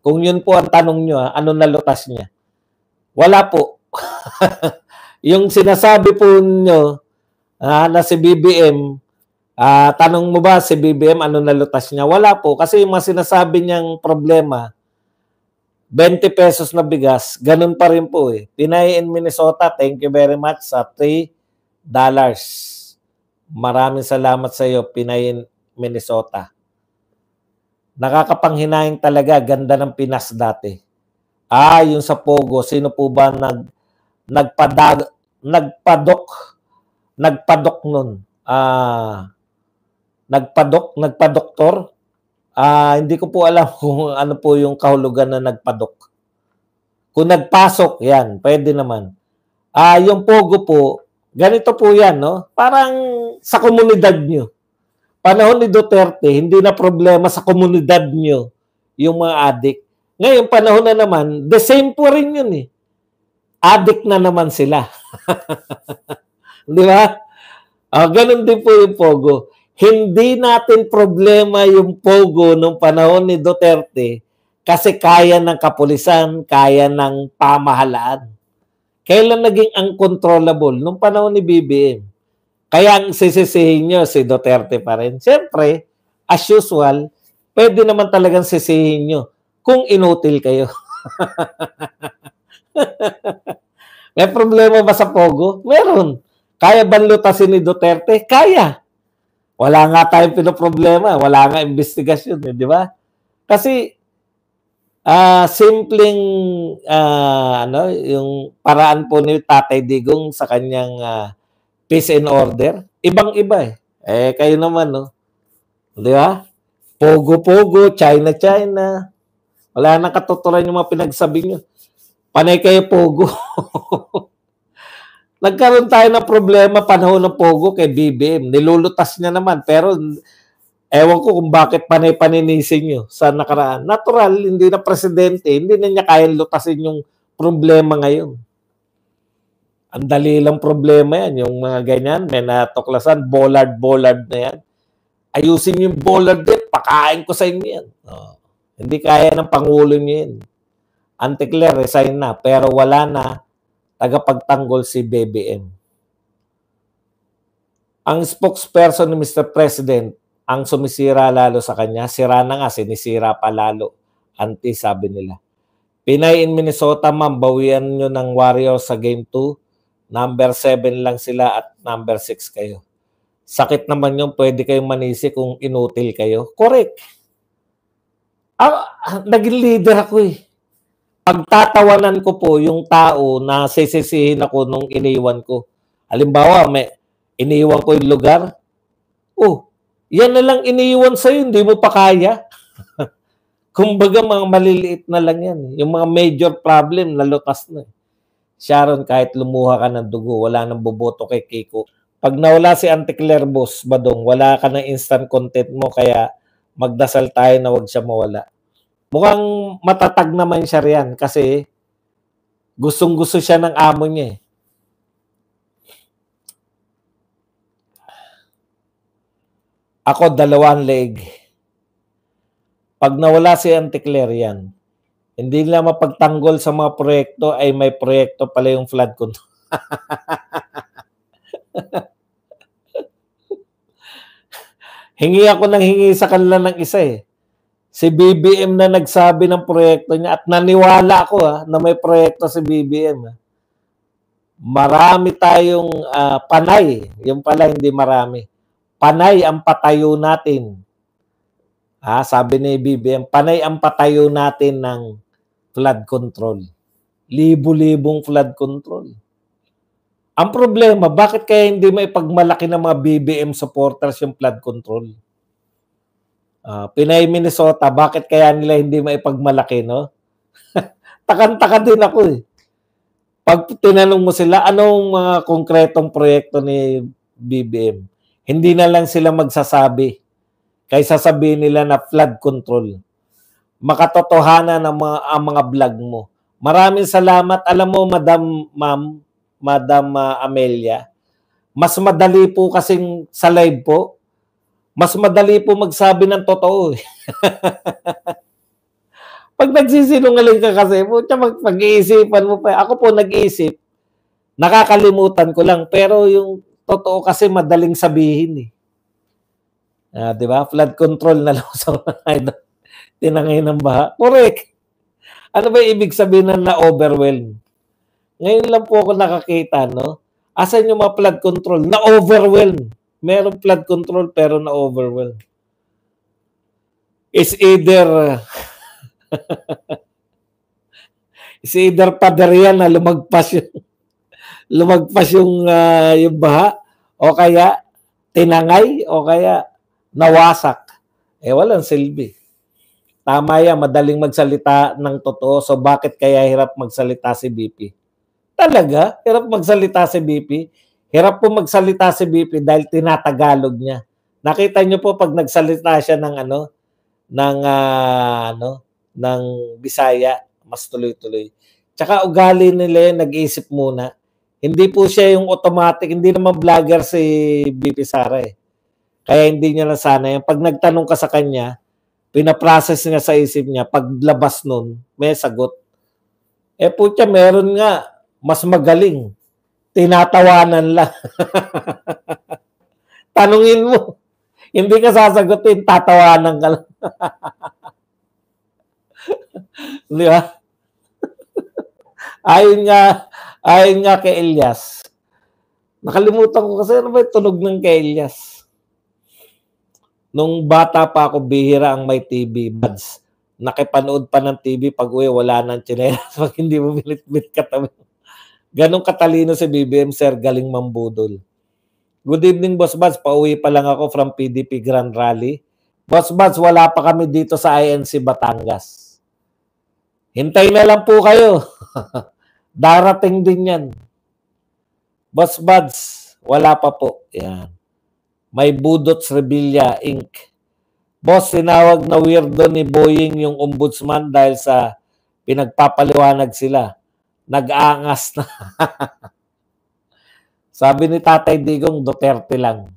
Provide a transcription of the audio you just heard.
Kung yun po ang tanong nyo, ano nalutas niya? Wala po. Yung sinasabi po nyo na si BBM, tanong mo ba si BBM ano nalutas niya? Wala po. Kasi yung mga sinasabi niyang problema, 20 pesos na bigas, ganun pa rin po eh. Pinay in Minnesota, thank you very much sa $3. Maraming salamat sa iyo, Pinay in Minnesota. Nakakapanghinayang talaga, ganda ng Pinas dati. Yung sa Pogo, sino po ba nagpadok nun? Nagpadoktor? Hindi ko po alam kung ano po yung kahulugan na nagpadok. Kung nagpasok, yan, pwede naman. Yung Pogo po, ganito po yan, no? Parang sa komunidad nyo. Panahon ni Duterte, hindi na problema sa komunidad nyo yung mga adik. Ngayon, panahon na naman, the same po rin yun eh. Adik na naman sila. Di ba? Ganun din po yung Pogo. Hindi natin problema yung Pogo nung panahon ni Duterte kasi kaya ng kapulisan, kaya ng pamahalaan. Kailan naging uncontrollable? Nung panahon ni BBM. Kaya ang sisisihin nyo si Duterte pa rin. Siyempre, as usual, pwede naman talagang sisihin nyo kung inutil kayo. May problema ba sa Pogo? Meron. Kaya ba lutasin ni Duterte? Kaya. Wala nga tayong pinoproblema. Wala nga investigasyon. Di ba? Kasi, simpleng, yung paraan po ni Tatay Digong sa kanyang peace and order, ibang-iba eh. Kayo naman, no? Di ba? Pogo-pogo, China-China. Wala nang katuturan yung mga pinagsabi nyo. Panay kayo Pogo. Nagkaroon tayo ng problema panahon ng Pogo kay BBM. Nilulutas niya naman. Pero ewan ko kung bakit panay-paninisin nyo sa nakaraan. Natural, hindi na presidente. Hindi na niya kayang lutasin yung problema ngayon. Ang dali lang problema yan. Yung mga ganyan, may natuklasan, bollard na yan. Ayusin yung bollard din, pakain ko sa inyo yan. Hindi kaya ng Pangulo niyo yan. Anticlair, resign na, pero wala na tagapagtanggol si BBM. Ang spokesperson ni Mr. President, ang sumisira lalo sa kanya, sira na nga, sinisira pa lalo. Sabi nila. Pinay in Minnesota, ma'am, bawian nyo ng Warriors sa Game 2. Number 7 lang sila at number 6 kayo. Sakit naman yung pwede kayong manisi kung inutil kayo. Correct. Naging leader ako eh. Pagtatawanan ko po yung tao na sisisihin ako nung iniwan ko. Halimbawa, iniwan ko yung lugar. Yan na lang iniwan sa'yo, hindi mo pa kaya. Kumbaga mga maliliit na lang yan. Yung mga major problem, nalutas na. Sharon, kahit lumuha ka ng dugo, wala nang boboto kay Kiko. Pag nawala si Anticlair Boss, Badong, wala ka ng instant content mo, kaya magdasal tayo na wag siya mawala. Mukhang matatag naman siya riyan kasi gustong-gusto siya ng amo niya eh. Ako, 2 leg. Pag nawala si Anticlair yan, hindi nila mapagtanggol sa mga proyekto ay may proyekto pala yung flood control. Hingi ako ng hingi sa kanila ng isa eh. Si BBM na nagsabi ng proyekto niya at naniwala ako na may proyekto si BBM. Marami tayong panay. Yung pala hindi marami. Panay ang patayo natin. Sabi ni BBM, panay ang patayo natin ng flood control. Libo-libong flood control. Ang problema, bakit kaya hindi maipagmalaki ng mga BBM supporters yung flood control? Pinay Minnesota, bakit kaya nila hindi maipagmalaki, no? Takan-taka din ako eh. Pag tinanong mo sila, anong mga konkretong proyekto ni BBM? Hindi na lang sila magsasabi. Kaysa sabihin nila na flood control. Makatotohanan ang mga vlog mo. Maraming salamat. Alam mo, Madam Amelia, mas madali po kasing sa live po, mas madali po magsabi ng totoo. Pag nagsisinungaling ka kasi, putya pag-iisipan mo pa. Ako po nag-iisip, nakakalimutan ko lang. Pero yung totoo kasi madaling sabihin eh. Di ba? Flood control na lang sa mga tinangay ng baha. Correct. Ano ba ibig sabihin na na-overwhelm? Ngayon lang po ako nakakita, no? Asan yung mga flood control? Na-overwhelm. Merong flood control pero na-overwhelm. It's either it's either pader yan na lumagpas yung baha o kaya tinangay o kaya nawasak. Walang silbi. Tama yan, madaling magsalita ng totoo. So bakit kaya hirap magsalita si BP? Talaga? Hirap magsalita si BP? Hirap po magsalita si BP dahil tinatagalog niya. Nakita niyo po pag nagsalita siya ng ng Bisaya, mas tuloy-tuloy. Tsaka ugali nila yun, nag-iisip muna. Hindi po siya yung automatic, hindi naman vlogger si BP Sara eh. Kaya hindi niya na sana yan. Pag nagtanong ka sa kanya, pinaprocess niya sa isip niya, paglabas nun, may sagot. Putya, meron nga, mas magaling. Tinatawanan lang. Tanungin mo. Hindi ka sasagutin, tatawanan ka lang. Di ba? Ayon nga kay Elias. Nakalimutan ko kasi ano ba yung tunog ng kay Elias? Nung bata pa ako, bihira ang may TV buds. Nakipanood pa ng TV pag uwi, wala nang tsinelas. Pag hindi mo binitbit katabi. Ganong katalino si BBM, sir, galing mambudol. Good evening, Boss Buds. Pauwi pa lang ako from PDP Grand Rally. Boss Buds, wala pa kami dito sa INC Batangas. Hintay na lang po kayo. Darating din yan. Boss Buds, wala pa po. Yan. May Budots Rebilla Inc. Boss, tinawag na weirdo ni Boying yung ombudsman dahil sa pinagpapaliwanag sila. Nag-aangas na. Sabi ni Tatay Digong, Duterte lang.